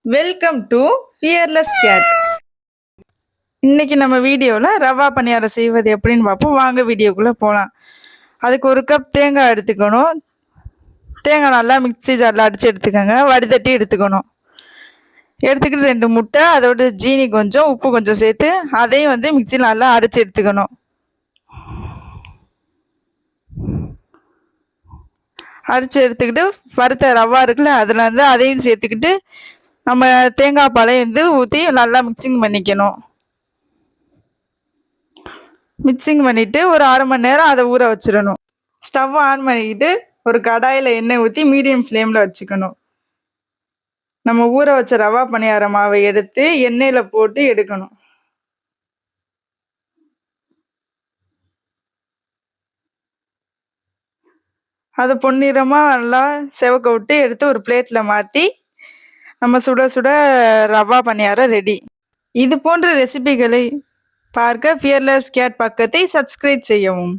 Welcome to fearless gate. இன்னைக்கு நம்ம வீடியோவில் ரவா பணியாரம் செய்வது எப்படின்னு பார்ப்போம். வாங்க வீடியோக்குள்ளே போகலாம். அதுக்கு ஒரு கப் தேங்காய் எடுத்துக்கணும். தேங்காய் நல்லா மிக்ஸி ஜாரில் அடித்து எடுத்துக்கோங்க. வடிதட்டி எடுத்துக்கணும். எடுத்துக்கிட்டு 2 முட்டை, அதோட ஜீனி கொஞ்சம், உப்பு கொஞ்சம் சேர்த்து அதையும் மிக்ஸியில் நல்லா அரைச்சி எடுத்துக்கணும். அரைச்சி எடுத்துக்கிட்டு வறுத்த ரவா இருக்குல்ல, அதில் அதையும் சேர்த்துக்கிட்டு நம்ம தேங்காய் பாலையும் ஊற்றி நல்லா மிக்சிங் பண்ணிக்கணும். மிக்சிங் பண்ணிவிட்டு ஒரு 1/2 மணி நேரம் அதை ஊற வச்சிடணும். ஸ்டவ் ஆன் பண்ணிக்கிட்டு ஒரு கடாயில் எண்ணெய் ஊற்றி மீடியம் ஃப்ளேமில் வச்சுக்கணும். நம்ம ஊற வச்ச ரவா பணியார மாவை எடுத்து எண்ணெயில் போட்டு எடுக்கணும். அதை பொன்னிறமாக நல்லா செவக்க விட்டு எடுத்து ஒரு பிளேட்டில் மாற்றி நம்ம சுட சுட ரவா பணியாரம் ரெடி. இது போன்ற ரெசிபிகளை பார்க்க ஃபியர்லெஸ் கேட் பக்கத்தை சப்ஸ்கிரைப் செய்யவும்.